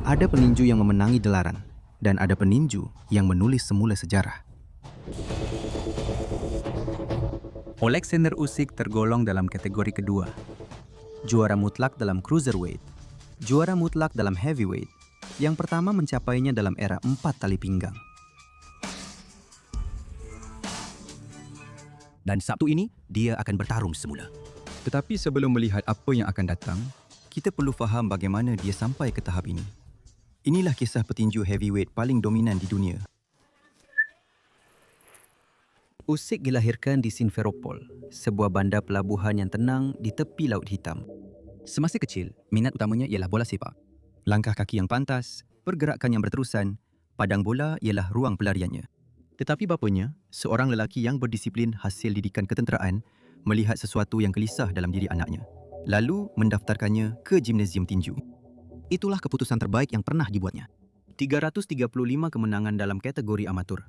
Ada peninju yang memenangi gelaran, dan ada peninju yang menulis semula sejarah. Alexander Usyk tergolong dalam kategori kedua. Juara mutlak dalam cruiserweight, juara mutlak dalam heavyweight, yang pertama mencapainya dalam era 4 tali pinggang. Dan Sabtu ini, dia akan bertarung semula. Tetapi sebelum melihat apa yang akan datang, kita perlu faham bagaimana dia sampai ke tahap ini. Inilah kisah petinju heavyweight paling dominan di dunia. Usyk dilahirkan di Simferopol, sebuah bandar pelabuhan yang tenang di tepi Laut Hitam. Semasa kecil, minat utamanya ialah bola sepak. Langkah kaki yang pantas, pergerakan yang berterusan, padang bola ialah ruang pelariannya. Tetapi bapanya, seorang lelaki yang berdisiplin hasil didikan ketenteraan, melihat sesuatu yang gelisah dalam diri anaknya, lalu mendaftarkannya ke gimnasium tinju. Itulah keputusan terbaik yang pernah dibuatnya. 335 kemenangan dalam kategori amatur,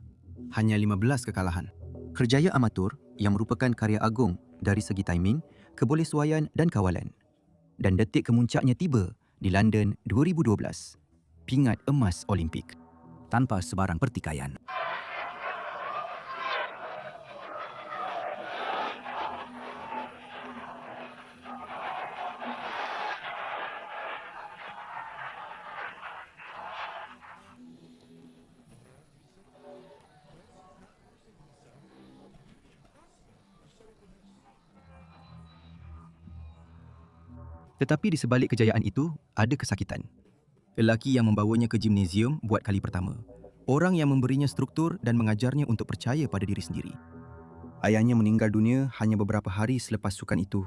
hanya 15 kekalahan. Kerjaya amatur yang merupakan karya agung dari segi timing, kebolesuaian dan kawalan. Dan detik kemuncaknya tiba di London 2012, pingat emas Olimpik, tanpa sebarang pertikaian. Tetapi di sebalik kejayaan itu, ada kesakitan. Lelaki yang membawanya ke gimnasium buat kali pertama. Orang yang memberinya struktur dan mengajarnya untuk percaya pada diri sendiri. Ayahnya meninggal dunia hanya beberapa hari selepas sukan itu,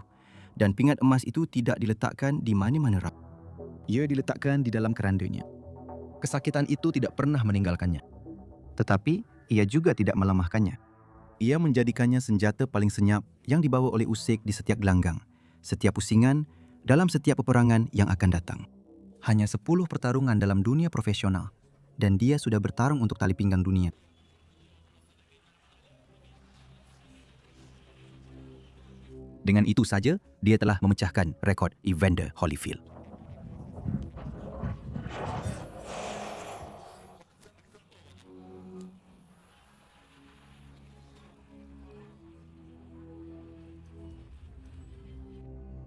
dan pingat emas itu tidak diletakkan di mana-mana rapat. Ia diletakkan di dalam kerandanya. Kesakitan itu tidak pernah meninggalkannya. Tetapi, ia juga tidak melemahkannya. Ia menjadikannya senjata paling senyap yang dibawa oleh Usyk di setiap gelanggang, setiap pusingan, dalam setiap peperangan yang akan datang. Hanya 10 pertarungan dalam dunia profesional, dan dia sudah bertarung untuk tali pinggang dunia. Dengan itu saja, dia telah memecahkan rekod Evander Holyfield.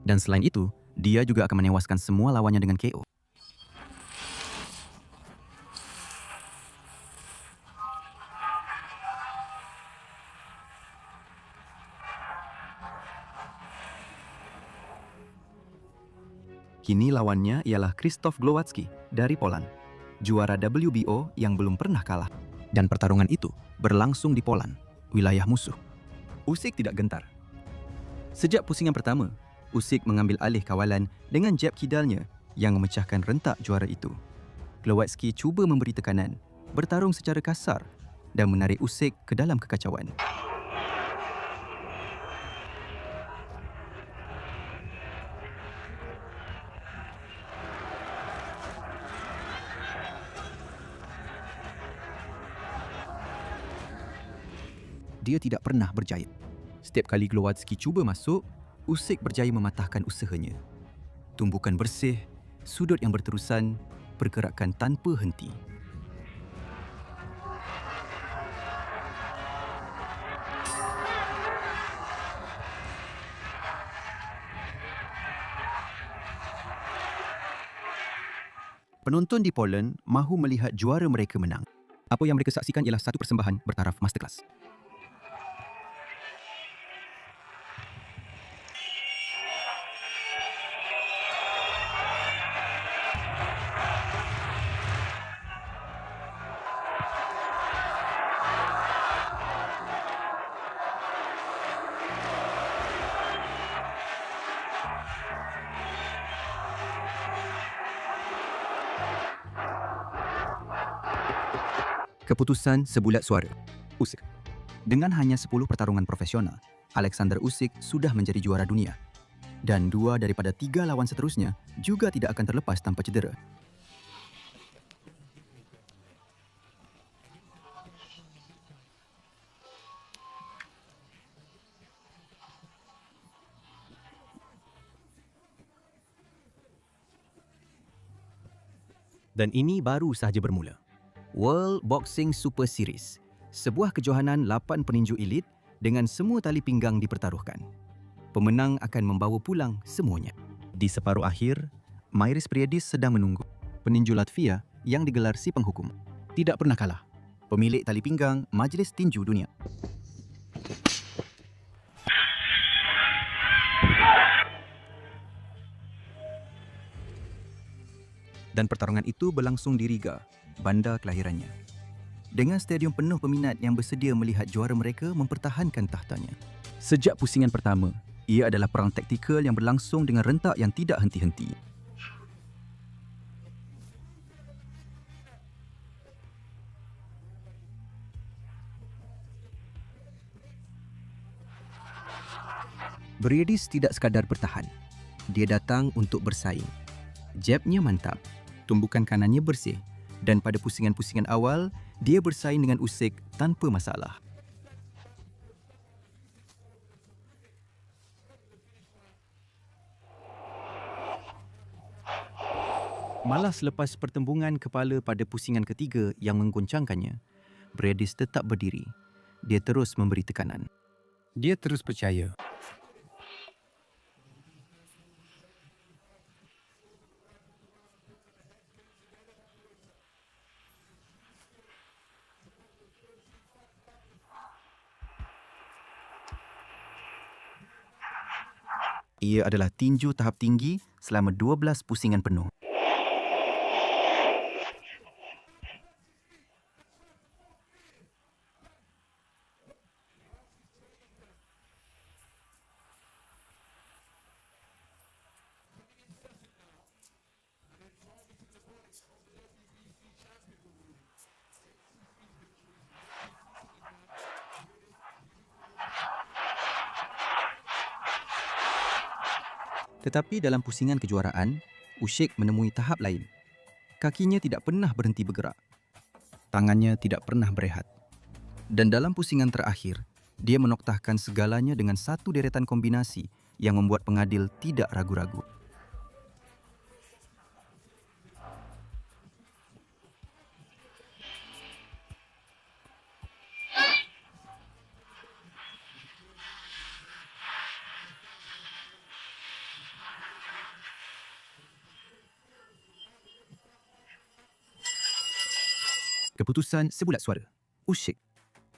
Dan selain itu, dia juga akan menewaskan semua lawannya dengan KO. Kini lawannya ialah Krzysztof Glowacki dari Poland, juara WBO yang belum pernah kalah. Dan pertarungan itu berlangsung di Poland, wilayah musuh. Usyk tidak gentar. Sejak pusingan pertama, Usyk mengambil alih kawalan dengan jab kidalnya yang memecahkan rentak juara itu. Glowacki cuba memberi tekanan, bertarung secara kasar dan menarik Usyk ke dalam kekacauan. Dia tidak pernah berjaya. Setiap kali Glowacki cuba masuk, Usyk berjaya mematahkan usahanya. Tumbukan bersih, sudut yang berterusan, pergerakan tanpa henti. Penonton di Poland mahu melihat juara mereka menang. Apa yang mereka saksikan ialah satu persembahan bertaraf masterclass. Keputusan sebulat suara. Usyk. Dengan hanya 10 pertarungan profesional, Alexander Usyk sudah menjadi juara dunia. Dan 2 daripada 3 lawan seterusnya juga tidak akan terlepas tanpa cedera. Dan ini baru sahaja bermula. World Boxing Super Series, sebuah kejohanan 8 peninju elit dengan semua tali pinggang dipertaruhkan. Pemenang akan membawa pulang semuanya. Di separuh akhir, Mairis Priedis sedang menunggu. Peninju Latvia yang digelar si penghukum. Tidak pernah kalah. Pemilik tali pinggang Majlis Tinju Dunia. Dan pertarungan itu berlangsung di Riga, bandar kelahirannya. Dengan stadium penuh peminat yang bersedia melihat juara mereka mempertahankan tahtanya. Sejak pusingan pertama, ia adalah perang taktikal yang berlangsung dengan rentak yang tidak henti-henti. Briedis tidak sekadar bertahan. Dia datang untuk bersaing. Jabnya mantap, tumbukan kanannya bersih dan pada pusingan-pusingan awal, dia bersaing dengan Usyk tanpa masalah. Malah selepas pertembungan kepala pada pusingan ketiga yang menggoncangkannya, Briedis tetap berdiri. Dia terus memberi tekanan. Dia terus percaya. Ia adalah tinju tahap tinggi selama 12 pusingan penuh. Tetapi dalam pusingan kejuaraan, Usyk menemui tahap lain. Kakinya tidak pernah berhenti bergerak. Tangannya tidak pernah berehat. Dan dalam pusingan terakhir, dia menoktahkan segalanya dengan satu deretan kombinasi yang membuat pengadil tidak ragu-ragu. Keputusan sebulat suara. Usyk.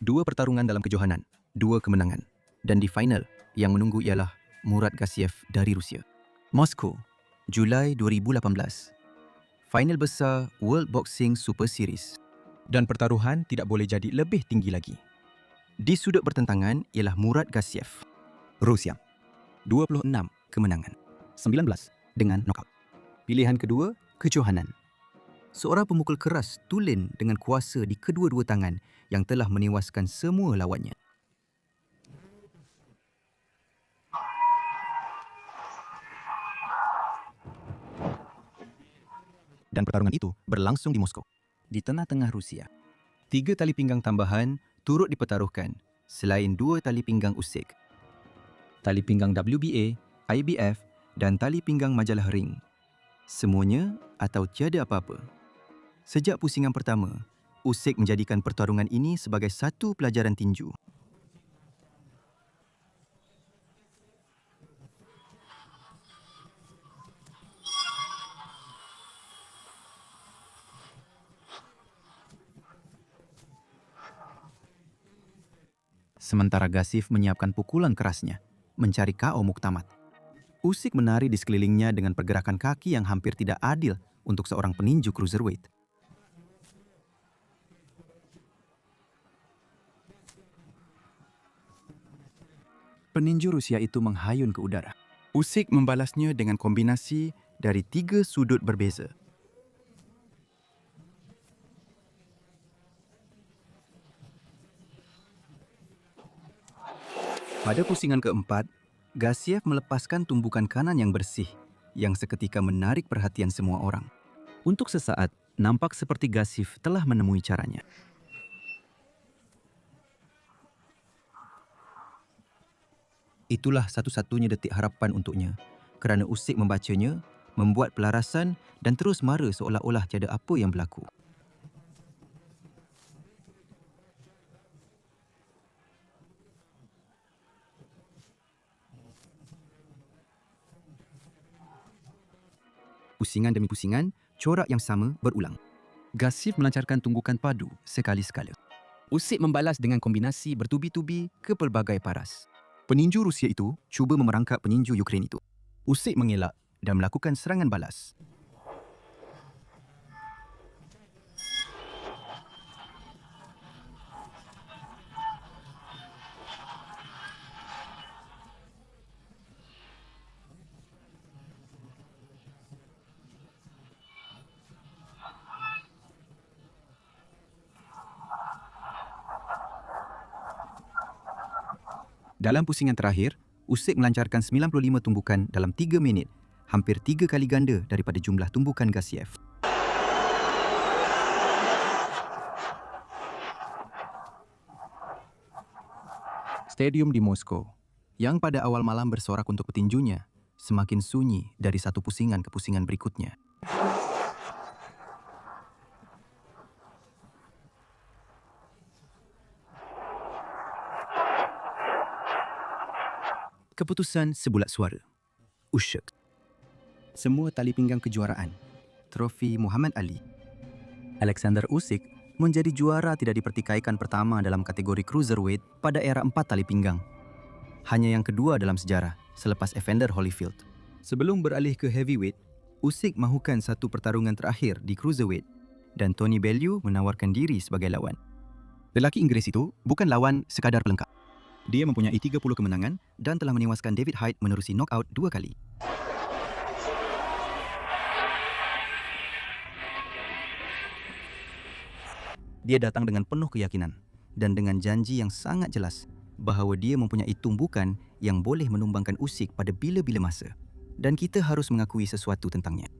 2 pertarungan dalam kejohanan, 2 kemenangan. Dan di final, yang menunggu ialah Murad Gassiev dari Rusia. Moskow, Julai 2018. Final besar World Boxing Super Series. Dan pertaruhan tidak boleh jadi lebih tinggi lagi. Di sudut pertentangan ialah Murad Gassiev. Rusia, 26 Kemenangan. 19 dengan knockout. Pilihan kedua, kejohanan. Seorang pemukul keras tulen dengan kuasa di kedua-dua tangan yang telah menewaskan semua lawannya. Dan pertarungan itu berlangsung di Moskow, di tengah-tengah Rusia. 3 tali pinggang tambahan turut dipertaruhkan selain 2 tali pinggang Usyk. Tali pinggang WBA, IBF dan tali pinggang majalah ring. Semuanya atau tiada apa-apa. Sejak pusingan pertama, Usyk menjadikan pertarungan ini sebagai satu pelajaran tinju. Sementara Gassiev menyiapkan pukulan kerasnya, mencari KO muktamad. Usyk menari di sekelilingnya dengan pergerakan kaki yang hampir tidak adil untuk seorang peninju cruiserweight. Peninju Rusia itu menghayun ke udara. Usyk membalasnya dengan kombinasi dari 3 sudut berbeza. Pada pusingan keempat, Gassiev melepaskan tumbukan kanan yang bersih yang seketika menarik perhatian semua orang. Untuk sesaat, nampak seperti Gassiev telah menemui caranya. Itulah satu-satunya detik harapan untuknya kerana Usyk membacanya membuat pelarasan dan terus mara seolah-olah tiada apa yang berlaku. Pusingan demi pusingan, corak yang sama berulang. Gassif melancarkan tunggukan padu sekali-sekala. Usyk membalas dengan kombinasi bertubi-tubi ke pelbagai paras. Peninju Rusia itu cuba memerangkap peninju Ukraine itu. Usyk mengelak dan melakukan serangan balas. Dalam pusingan terakhir, Usyk melancarkan 95 tumbukan dalam 3 minit, hampir 3 kali ganda daripada jumlah tumbukan Gassiev. Stadium di Moskow, yang pada awal malam bersorak untuk petinjunya, semakin sunyi dari satu pusingan ke pusingan berikutnya. Keputusan sebulat suara. Usyk. Semua tali pinggang kejuaraan. Trofi Muhammad Ali. Alexander Usyk menjadi juara tidak dipertikaikan pertama dalam kategori cruiserweight pada era 4 tali pinggang. Hanya yang kedua dalam sejarah selepas Evander Holyfield. Sebelum beralih ke heavyweight, Usyk mahukan satu pertarungan terakhir di cruiserweight dan Tony Bellew menawarkan diri sebagai lawan. Lelaki Inggeris itu bukan lawan sekadar pelengkap. Dia mempunyai 30 kemenangan dan telah menewaskan David Haid menerusi knockout 2 kali. Dia datang dengan penuh keyakinan dan dengan janji yang sangat jelas bahawa dia mempunyai tumbukan yang boleh menumbangkan Usyk pada bila-bila masa. Dan kita harus mengakui sesuatu tentangnya.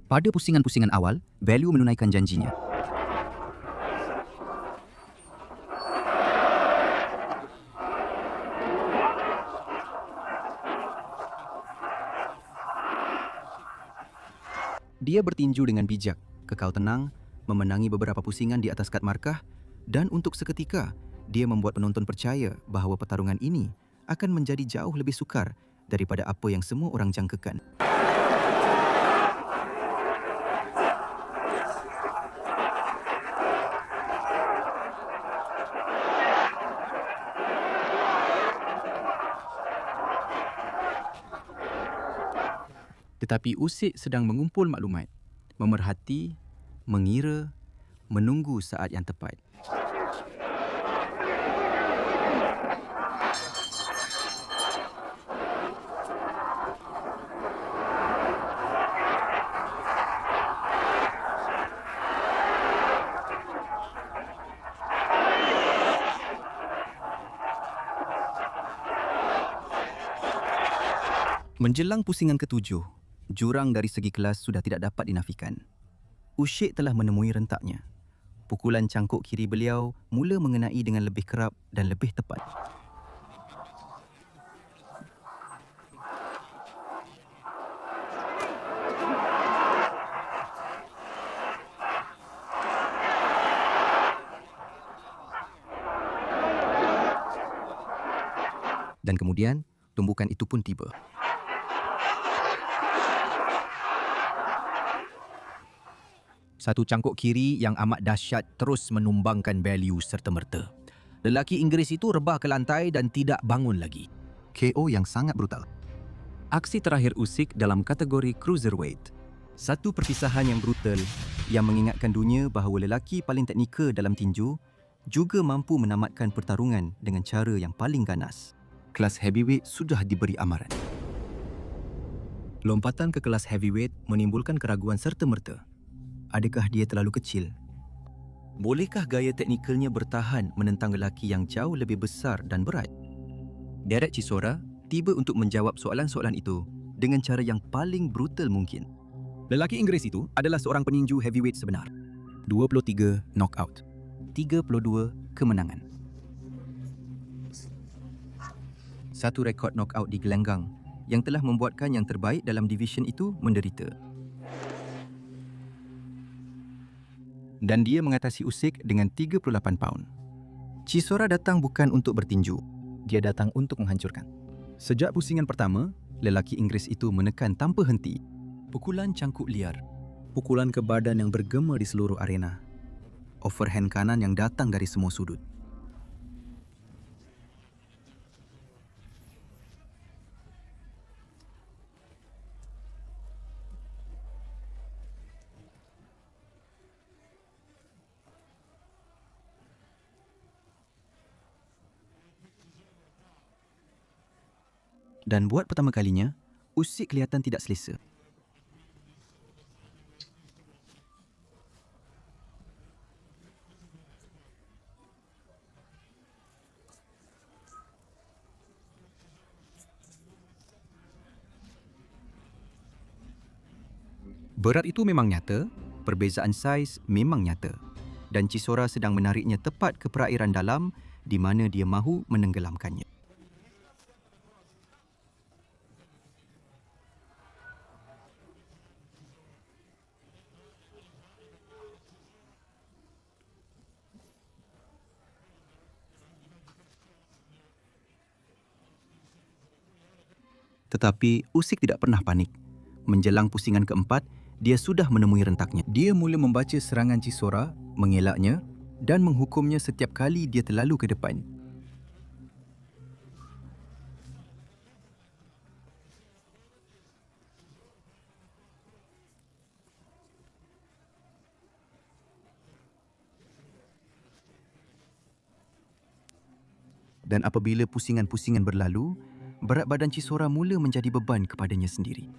Pada pusingan-pusingan awal, Bellew menunaikan janjinya. Dia bertinju dengan bijak, kekal tenang, memenangi beberapa pusingan di atas kad markah dan untuk seketika, dia membuat penonton percaya bahawa pertarungan ini akan menjadi jauh lebih sukar daripada apa yang semua orang jangkakan. Tetapi Usyk sedang mengumpul maklumat, memerhati, mengira, menunggu saat yang tepat. Menjelang pusingan ketujuh, jurang dari segi kelas sudah tidak dapat dinafikan. Usyk telah menemui rentaknya. Pukulan cangkuk kiri beliau mula mengenai dengan lebih kerap dan lebih tepat. Dan kemudian, tumbukan itu pun tiba. Satu cangkuk kiri yang amat dahsyat terus menumbangkan Bellew serta-merta. Lelaki Inggeris itu rebah ke lantai dan tidak bangun lagi. KO yang sangat brutal. Aksi terakhir Usyk dalam kategori cruiserweight. Satu perpisahan yang brutal yang mengingatkan dunia bahawa lelaki paling teknikal dalam tinju juga mampu menamatkan pertarungan dengan cara yang paling ganas. Kelas heavyweight sudah diberi amaran. Lompatan ke kelas heavyweight menimbulkan keraguan serta-merta. Adakah dia terlalu kecil? Bolehkah gaya teknikalnya bertahan menentang lelaki yang jauh lebih besar dan berat? Derek Chisora tiba untuk menjawab soalan-soalan itu dengan cara yang paling brutal mungkin. Lelaki Inggeris itu adalah seorang peninju heavyweight sebenar. 23 knockout, 32 kemenangan. Satu rekod knockout digelenggang yang telah membuatkan yang terbaik dalam division itu menderita. Dan dia mengatasi Usyk dengan 38 paun. Chisora datang bukan untuk bertinju. Dia datang untuk menghancurkan. Sejak pusingan pertama, lelaki Inggeris itu menekan tanpa henti. Pukulan cangkuk liar. Pukulan ke badan yang bergema di seluruh arena. Overhand kanan yang datang dari semua sudut. Dan buat pertama kalinya, Usyk kelihatan tidak selesa. Berat itu memang nyata, perbezaan saiz memang nyata. Dan Chisora sedang menariknya tepat ke perairan dalam di mana dia mahu menenggelamkannya. Tetapi Usyk tidak pernah panik. Menjelang pusingan keempat, dia sudah menemui rentaknya. Dia mula membaca serangan Chisora, mengelaknya dan menghukumnya setiap kali dia terlalu ke depan. Dan apabila pusingan-pusingan berlalu, berat badan Chisora mula menjadi beban kepadanya sendiri.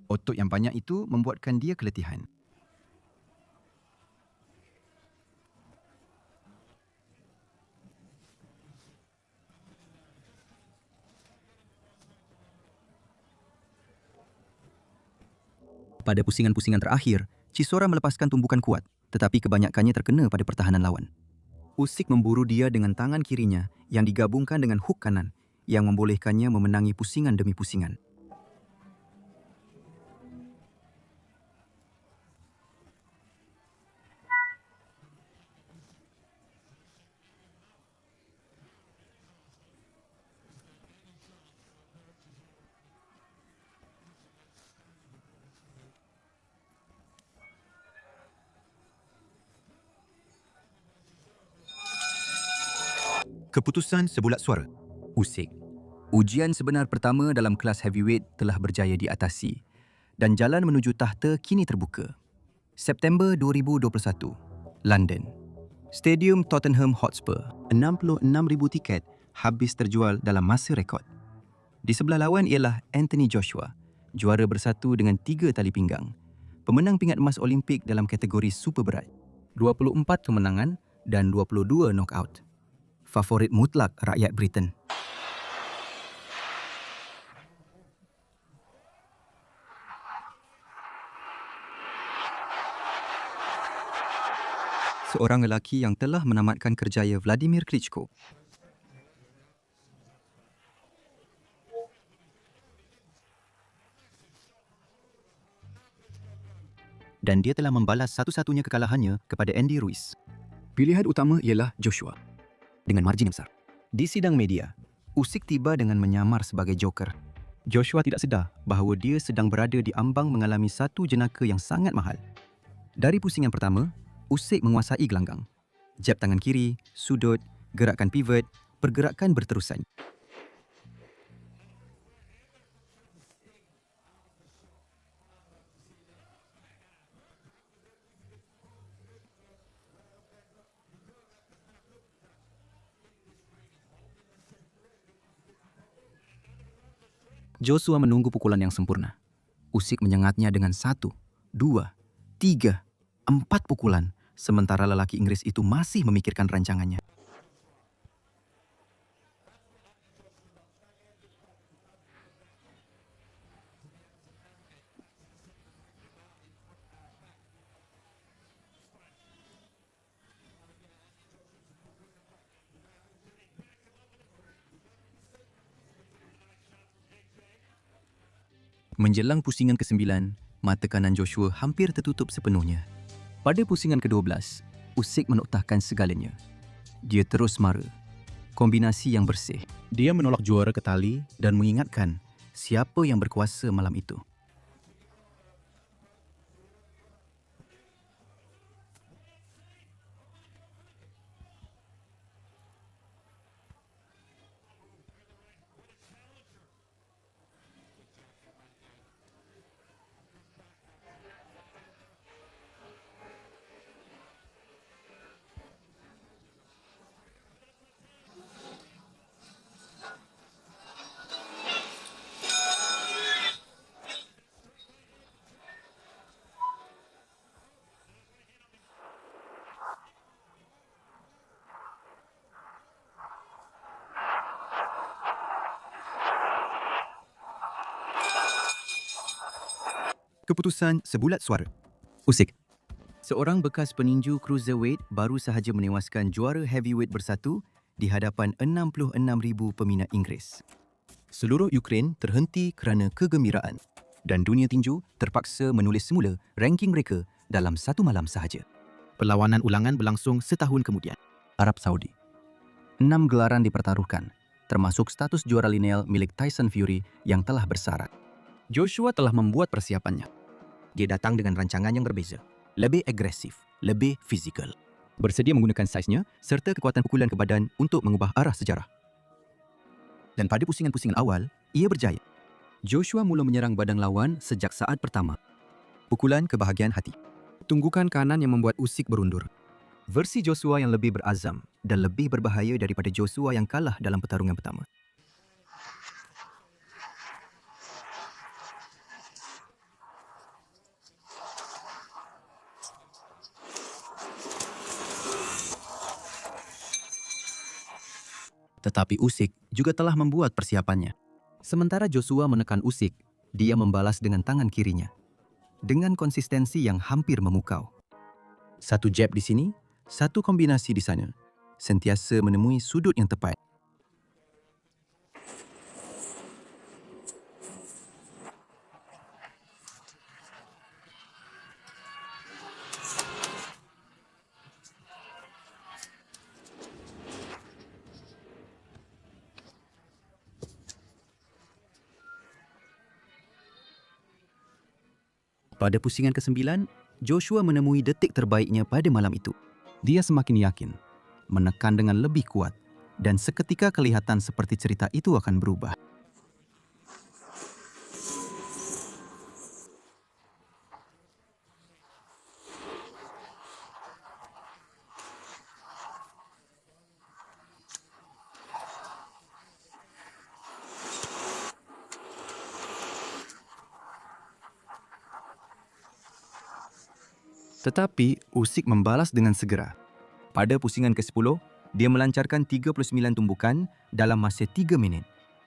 Otot yang banyak itu membuatkan dia keletihan. Pada pusingan-pusingan terakhir, Chisora melepaskan tumbukan kuat, tetapi kebanyakannya terkena pada pertahanan lawan. Usyk memburu dia dengan tangan kirinya yang digabungkan dengan hook kanan yang membolehkannya memenangi pusingan demi pusingan. Keputusan sebulat suara. Usyk. Ujian sebenar pertama dalam kelas heavyweight telah berjaya diatasi dan jalan menuju tahta kini terbuka. September 2021, London. Stadium Tottenham Hotspur. 66,000 tiket habis terjual dalam masa rekod. Di sebelah lawan ialah Anthony Joshua, juara bersatu dengan 3 tali pinggang. Pemenang pingat emas Olimpik dalam kategori super berat. 24 kemenangan dan 22 knockout. Favorit mutlak rakyat Britain. Seorang lelaki yang telah menamatkan kerjaya Vladimir Klitschko. Dan dia telah membalas satu-satunya kekalahannya kepada Andy Ruiz. Pilihan utama ialah Joshua dengan margin yang besar. Di sidang media, Usyk tiba dengan menyamar sebagai joker. Joshua tidak sedar bahawa dia sedang berada di ambang mengalami satu jenaka yang sangat mahal. Dari pusingan pertama, Usyk menguasai gelanggang. Jab tangan kiri, sudut, gerakan pivot, pergerakan berterusan. Joshua menunggu pukulan yang sempurna. Usyk menyengatnya dengan 1, 2, 3, 4 pukulan, sementara lelaki Inggeris itu masih memikirkan rancangannya. Menjelang pusingan ke-9, mata kanan Joshua hampir tertutup sepenuhnya. Pada pusingan ke-12, Usyk menoktahkan segalanya. Dia terus mara. Kombinasi yang bersih. Dia menolak juara ke tali dan mengingatkan siapa yang berkuasa malam itu. Keputusan sebulat suara. Usyk, seorang bekas peninju cruiserweight baru sahaja menewaskan juara heavyweight bersatu di hadapan 66,000 peminat Inggeris. Seluruh Ukraine terhenti kerana kegembiraan dan dunia tinju terpaksa menulis semula ranking mereka dalam satu malam sahaja. Perlawanan ulangan berlangsung setahun kemudian. Arab Saudi. 6 gelaran dipertaruhkan, termasuk status juara lineal milik Tyson Fury yang telah bersyarat. Joshua telah membuat persiapannya. Dia datang dengan rancangan yang berbeza, lebih agresif, lebih fizikal. Bersedia menggunakan saiznya serta kekuatan pukulan ke badan untuk mengubah arah sejarah. Dan pada pusingan-pusingan awal, ia berjaya. Joshua mula menyerang badan lawan sejak saat pertama. Pukulan ke bahagian hati. Tunggukan kanan yang membuat Usyk berundur. Versi Joshua yang lebih berazam dan lebih berbahaya daripada Joshua yang kalah dalam pertarungan pertama. Tetapi Usyk juga telah membuat persiapannya. Sementara Joshua menekan Usyk, dia membalas dengan tangan kirinya. Dengan konsistensi yang hampir memukau. Satu jab di sini, satu kombinasi di sana. Sentiasa menemui sudut yang tepat. Pada pusingan ke-9, Joshua menemui detik terbaiknya pada malam itu. Dia semakin yakin, menekan dengan lebih kuat, dan seketika kelihatan seperti cerita itu akan berubah. Tetapi Usyk membalas dengan segera. Pada pusingan ke-10, dia melancarkan 39 tumbukan dalam masa 3 minit.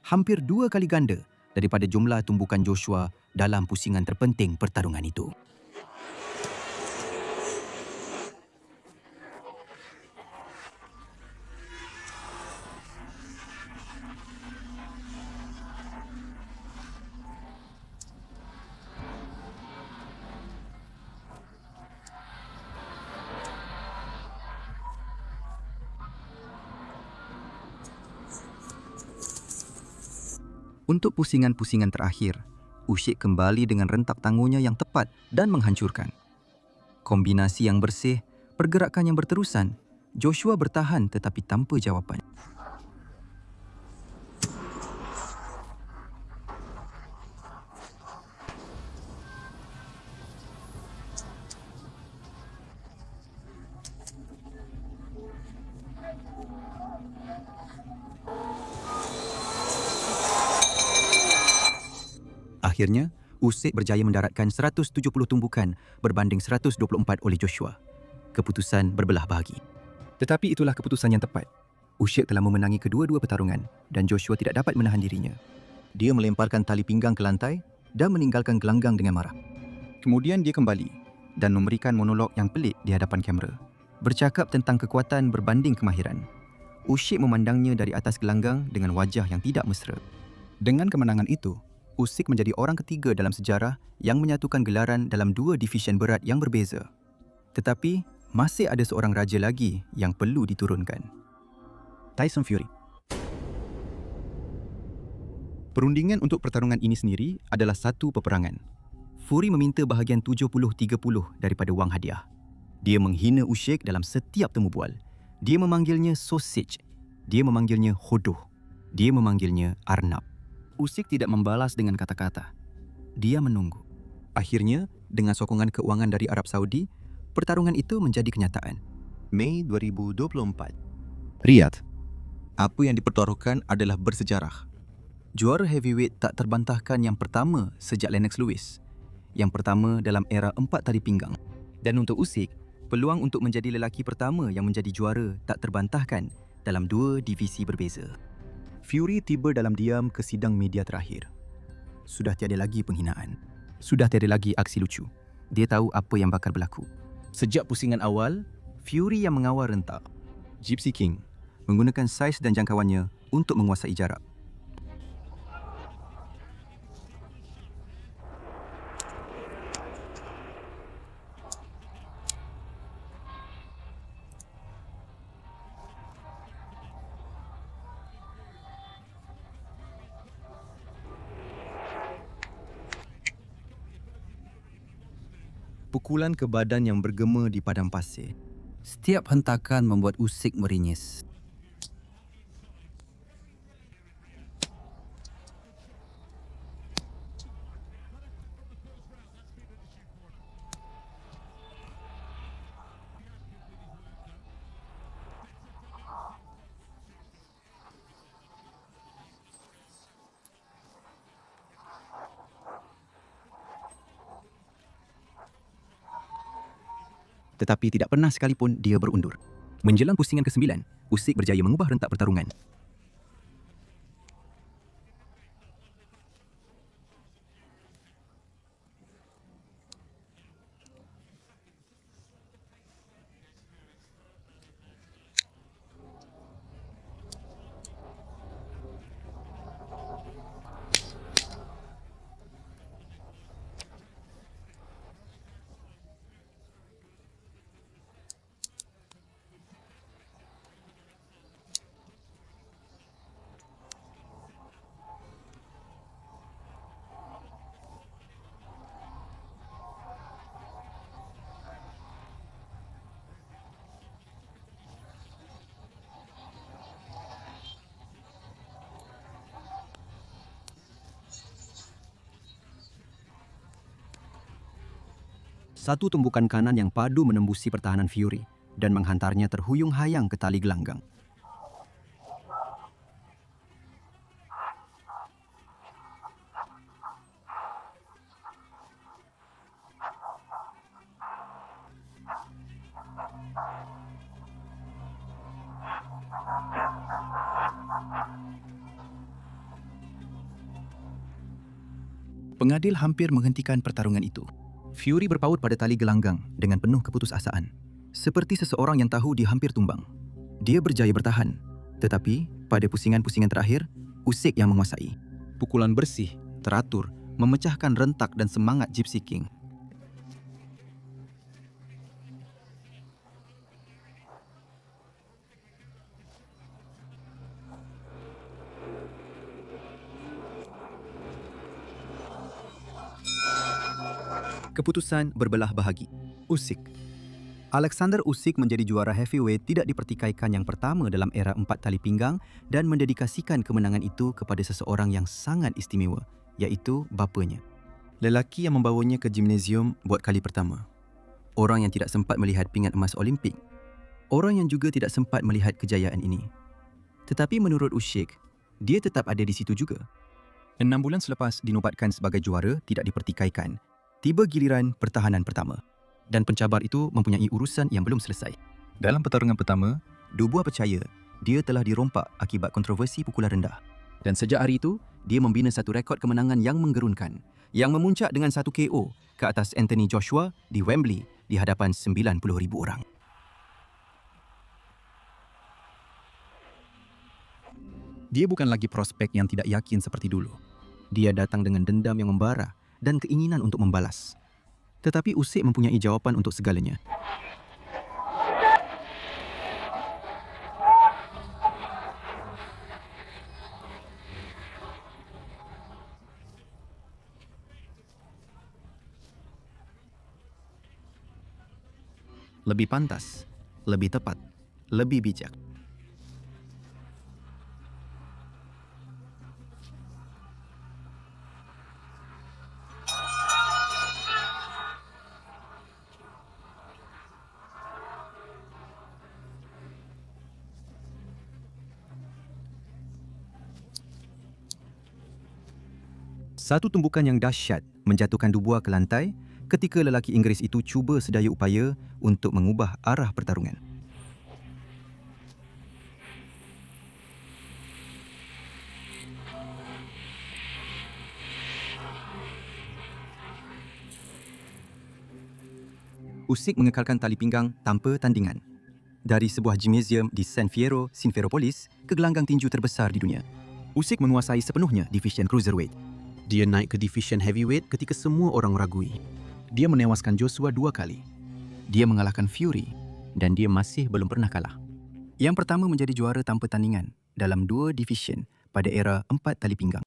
Hampir 2 kali ganda daripada jumlah tumbukan Joshua dalam pusingan terpenting pertarungan itu. Untuk pusingan-pusingan terakhir, Usyk kembali dengan rentak tangunya yang tepat dan menghancurkan. Kombinasi yang bersih, pergerakan yang berterusan, Joshua bertahan tetapi tanpa jawapan. Akhirnya, Usyk berjaya mendaratkan 170 tumbukan berbanding 124 oleh Joshua. Keputusan berbelah bahagi. Tetapi itulah keputusan yang tepat. Usyk telah memenangi kedua-dua pertarungan dan Joshua tidak dapat menahan dirinya. Dia melemparkan tali pinggang ke lantai dan meninggalkan gelanggang dengan marah. Kemudian dia kembali dan memberikan monolog yang pelik di hadapan kamera. Bercakap tentang kekuatan berbanding kemahiran. Usyk memandangnya dari atas gelanggang dengan wajah yang tidak mesra. Dengan kemenangan itu, Usyk menjadi orang ketiga dalam sejarah yang menyatukan gelaran dalam dua division berat yang berbeza. Tetapi, masih ada seorang raja lagi yang perlu diturunkan. Tyson Fury. Perundingan untuk pertarungan ini sendiri adalah satu peperangan. Fury meminta bahagian 70-30 daripada wang hadiah. Dia menghina Usyk dalam setiap temu bual. Dia memanggilnya sausage. Dia memanggilnya hodoh. Dia memanggilnya arnab. Usyk tidak membalas dengan kata-kata. Dia menunggu. Akhirnya, dengan sokongan keuangan dari Arab Saudi, pertarungan itu menjadi kenyataan. Mei 2024. Riyadh. Apa yang dipertaruhkan adalah bersejarah. Juara heavyweight tak terbantahkan yang pertama sejak Lennox Lewis. Yang pertama dalam era 4 tali pinggang. Dan untuk Usyk, peluang untuk menjadi lelaki pertama yang menjadi juara tak terbantahkan dalam dua divisi berbeza. Fury tiba dalam diam ke sidang media terakhir. Sudah tiada lagi penghinaan. Sudah tiada lagi aksi lucu. Dia tahu apa yang bakal berlaku. Sejak pusingan awal, Fury yang mengawal rentak. Gypsy King menggunakan saiz dan jangkauannya untuk menguasai jarak. Pukulan ke badan yang bergema di padang pasir. Setiap hentakan membuat Usyk meringis. Tetapi tidak pernah sekalipun dia berundur. Menjelang pusingan ke-9, Usyk berjaya mengubah rentak pertarungan. Satu tumbukan kanan yang padu menembusi pertahanan Fury dan menghantarnya terhuyung-hayang ke tali gelanggang. Pengadil hampir menghentikan pertarungan itu. Fury berpaut pada tali gelanggang dengan penuh keputusasaan. Seperti seseorang yang tahu dia hampir tumbang. Dia berjaya bertahan. Tetapi, pada pusingan-pusingan terakhir, Usyk yang menguasai. Pukulan bersih, teratur, memecahkan rentak dan semangat Gypsy King. Keputusan berbelah bahagi. Usyk. Alexander Usyk menjadi juara heavyweight tidak dipertikaikan yang pertama dalam era 4 tali pinggang dan mendedikasikan kemenangan itu kepada seseorang yang sangat istimewa, iaitu bapanya. Lelaki yang membawanya ke gimnasium buat kali pertama. Orang yang tidak sempat melihat pingat emas Olimpik. Orang yang juga tidak sempat melihat kejayaan ini. Tetapi menurut Usyk, dia tetap ada di situ juga. 6 bulan selepas dinobatkan sebagai juara tidak dipertikaikan, tiba giliran pertahanan pertama. Dan pencabar itu mempunyai urusan yang belum selesai. Dalam pertarungan pertama, Dubois percaya dia telah dirompak akibat kontroversi pukulan rendah. Dan sejak hari itu, dia membina satu rekod kemenangan yang menggerunkan, yang memuncak dengan 1 KO ke atas Anthony Joshua di Wembley di hadapan 90,000 orang. dia bukan lagi prospek yang tidak yakin seperti dulu. Dia datang dengan dendam yang membara dan keinginan untuk membalas. Tetapi Usyk mempunyai jawapan untuk segalanya. Lebih pantas, lebih tepat, lebih bijak. Satu tumbukan yang dahsyat menjatuhkan Dubois ke lantai ketika lelaki Inggeris itu cuba sedaya upaya untuk mengubah arah pertarungan. Usyk mengekalkan tali pinggang tanpa tandingan. Dari sebuah gimnasium di San Fierro, Simferopolis ke gelanggang tinju terbesar di dunia, Usyk menguasai sepenuhnya division cruiserweight. Dia naik ke division heavyweight ketika semua orang ragui. Dia menewaskan Joshua 2 kali. Dia mengalahkan Fury dan dia masih belum pernah kalah. Yang pertama menjadi juara tanpa tandingan dalam 2 division pada era 4 tali pinggang.